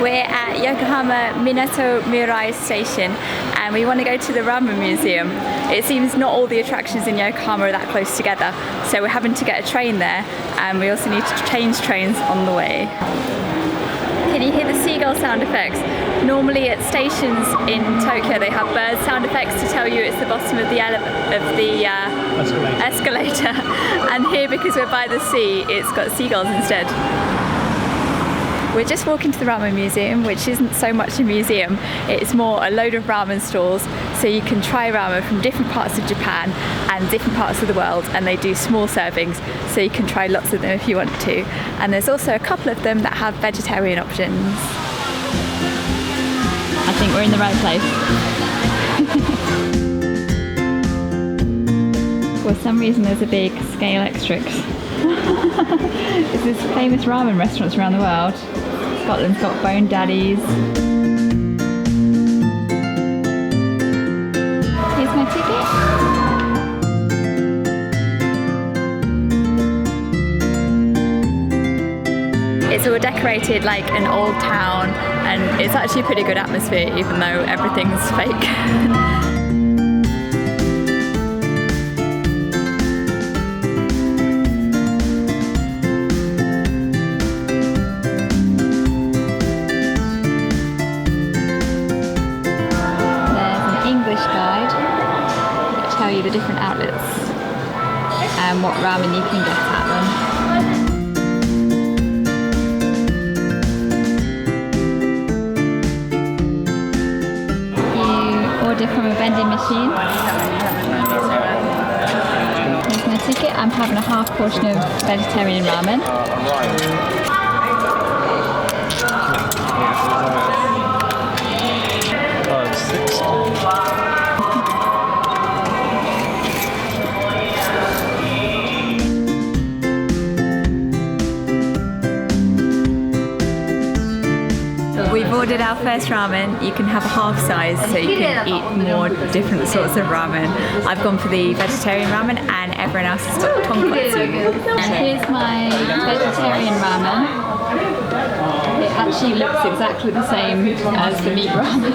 We're at Yokohama Minato Mirai Station and we want to go to the Ramen Museum. It seems not all the attractions in Yokohama are that close together, so we're having to get a train there, and we also need to change trains on the way. Can you hear the seagull sound effects? Normally at stations in Tokyo they have bird sound effects to tell you it's the bottom of the escalator. And here, because we're by the sea, it's got seagulls instead. We're just walking to the Ramen Museum, which isn't so much a museum, it's more a load of ramen stalls, so you can try ramen from different parts of Japan and different parts of the world, and they do small servings, so you can try lots of them if you want to. And there's also a couple of them that have vegetarian options. I think we're in the right place. For some reason there's a big scale extrix. There's famous ramen restaurants around the world. Scotland's got Bone Daddies. Here's my ticket. It's all decorated like an old town, and it's actually a pretty good atmosphere even though everything's fake. You the different outlets and what ramen you can get at them. You order from a vending machine. Here's my ticket. I'm having a half portion of vegetarian ramen. We've ordered our first ramen. You can have a half size so you can eat more different sorts of ramen. I've gone for the vegetarian ramen and everyone else has got tonkotsu. And here's my vegetarian ramen. It actually looks exactly the same as the meat ramen,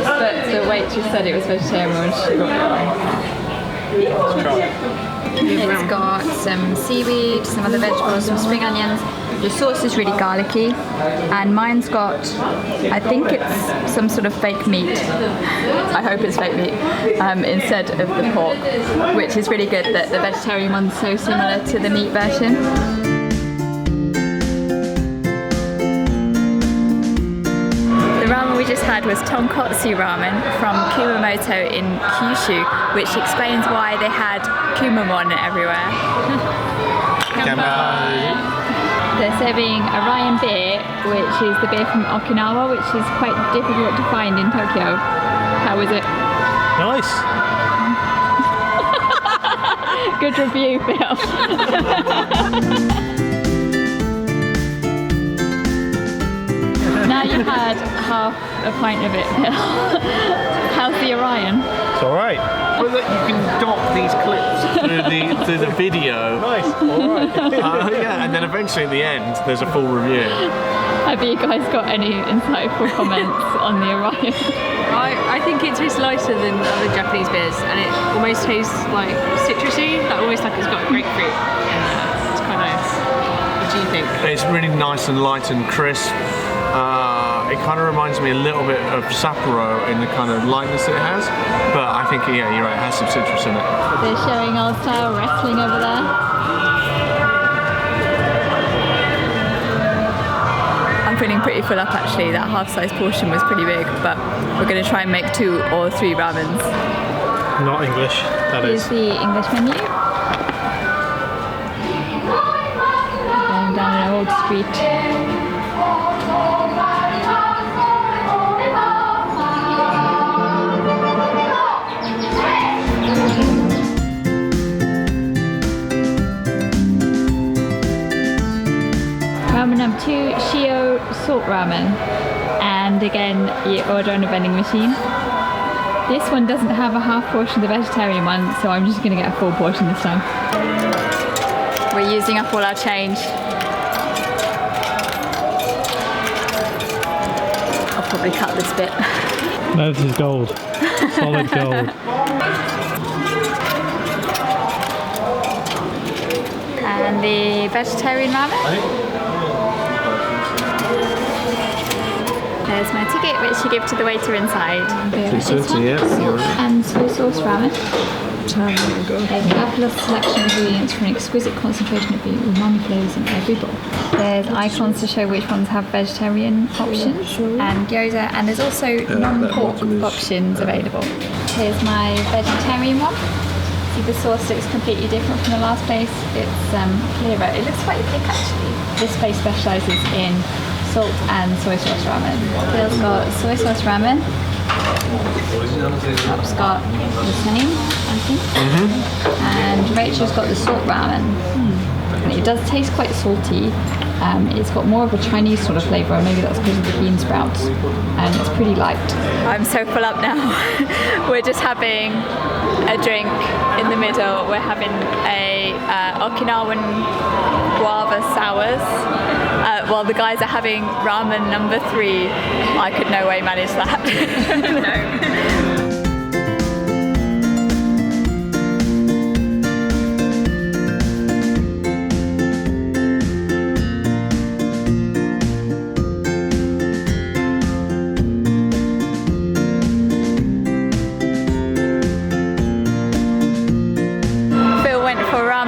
but the waitress said it was vegetarian and she got it wrong. It's got some seaweed, some other vegetables, some spring onions. The sauce is really garlicky, and mine's got, I think it's some sort of fake meat. I hope it's fake meat, instead of the pork, which is really good that the vegetarian one's so similar to the meat version. The ramen we just had was tonkotsu ramen from Kumamoto in Kyushu, which explains why they had kumamon everywhere. They're serving Orion beer, which is the beer from Okinawa, which is quite difficult to find in Tokyo. How was it? Nice. Good review, Phil. Now you've had half a pint of it, Phil. How's the Orion? It's alright. Well, look, you can dock these clips through the video. Nice, alright. Yeah, and then eventually at the end, there's a full review. Have you guys got any insightful comments on the Orion? I think it tastes lighter than other Japanese beers, and it almost tastes like citrusy, like almost like it's got grapefruit in there. It's quite nice. What do you think? It's really nice and light and crisp. It kind of reminds me a little bit of Sapporo in the kind of lightness that it has, but I think, yeah, you're right, it has some citrus in it. They're showing old style wrestling over there. I'm feeling pretty full up actually. That half-size portion was pretty big, but we're going to try and make 2 or 3 ramens. Not English, that is. Here's the English menu. Going down an old street. Ramen number 2, shio salt ramen, and again you order on a vending machine. This one doesn't have a half portion of the vegetarian one, so I'm just going to get a full portion this time. We're using up all our change. probably cut this bit. No, this is gold. Solid gold. And the vegetarian ramen. There's my ticket, which you give to the waiter inside. And soy sauce ramen. A fabulous selection of ingredients for an exquisite concentration of umami flavors in every bowl. There's icons to show which ones have vegetarian options and gyoza, and there's also non-pork options available. Here's my vegetarian one. See, the sauce looks completely different from the last place. It's clearer. It looks quite thick actually. This place specialises in salt and soy sauce ramen. Bill's got soy sauce ramen. Cup's got the same, I think. And Rachel's got the salt ramen. And it does taste quite salty. It's got more of a Chinese sort of flavour, maybe that's because of the bean sprouts, and it's pretty light. I'm so full up now. We're just having a drink in the middle. We're having a Okinawan guava sours, while the guys are having ramen number 3. I could no way manage that. No.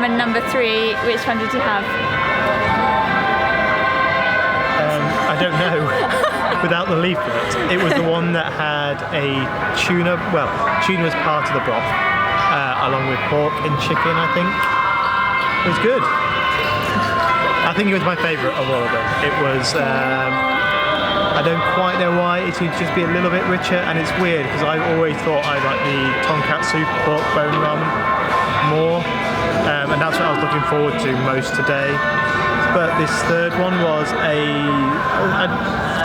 Number 3, which one did you have? I don't know. Without the leaflet. It was the one that had a tuna, well, tuna was part of the broth, along with pork and chicken, I think. It was good. I think it was my favourite of all of them. It was, I don't quite know why, it seemed to just be a little bit richer, and it's weird because I always thought I liked the tonkotsu pork bone ramen more. And that's what I was looking forward to most today. But this third one was I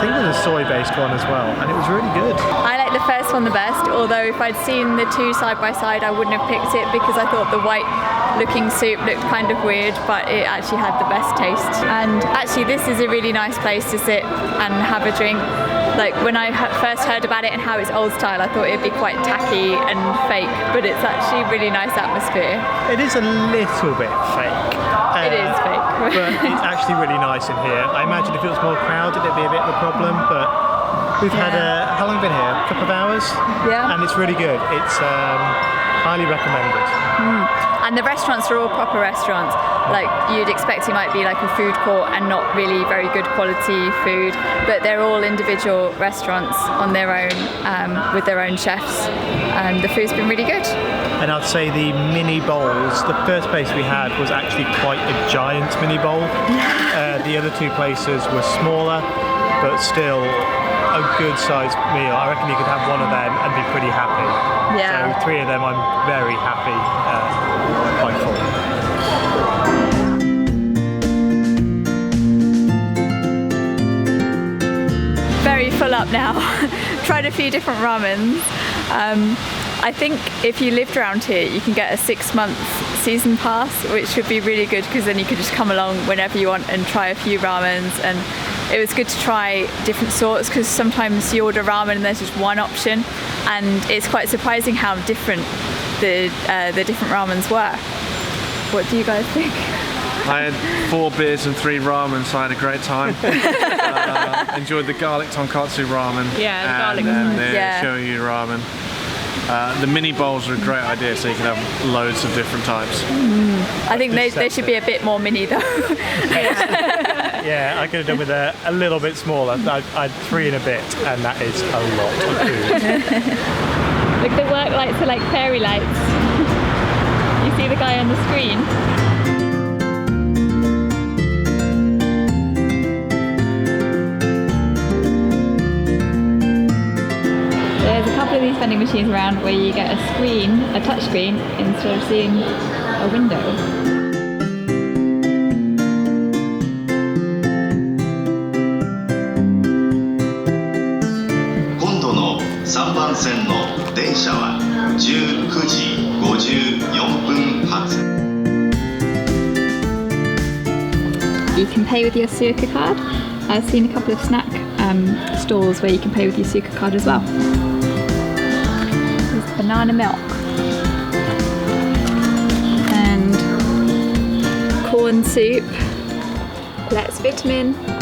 think it was a soy-based one as well, and it was really good. I like the first one the best, although if I'd seen the two side by side I wouldn't have picked it because I thought the white looking soup looked kind of weird, but it actually had the best taste. And actually this is a really nice place to sit and have a drink. Like when I first heard about it and how it's old style, I thought it'd be quite tacky and fake, but it's actually really nice atmosphere. It is a little bit fake. It is fake. But it's actually really nice in here. I imagine if it was more crowded it'd be a bit of a problem, but we've had how long have we been here? A couple of hours? Yeah. And it's really good. It's highly recommended. And the restaurants are all proper restaurants. Like you'd expect it might be like a food court and not really very good quality food, but they're all individual restaurants on their own, with their own chefs, and the food's been really good. And I'd say the mini bowls, the first place we had was actually quite a giant mini bowl. The other two places were smaller, but still a good sized meal. I reckon you could have one of them and be pretty happy. Yeah. So 3 of them I'm very happy, quite full. Very full up now. Tried a few different ramens. I think if you lived around here you can get a 6-month season pass, which would be really good because then you could just come along whenever you want and try a few ramens. And it was good to try different sorts because sometimes you order ramen and there's just one option, and it's quite surprising how different the different ramens were. What do you guys think? I had 4 beers and 3 ramen, so I had a great time. Enjoyed the garlic tonkotsu ramen. Yeah, the garlic was and nice. the Yeah. shoyu ramen. The mini bowls are a great idea, so you can have loads of different types. I think they should be a bit more mini though. Yeah, I could have done with a little bit smaller. I had 3 and a bit, and that is a lot of food. Look, the work lights are like fairy lights. You see the guy on the screen? There's a couple of these vending machines around where you get a screen, a touch screen, instead of seeing a window. 3番線の電車は19時54分発 You can pay with your Suica card. I've seen a couple of snack stalls where you can pay with your Suica card as well. There's banana milk and corn soup. Let's vitamin.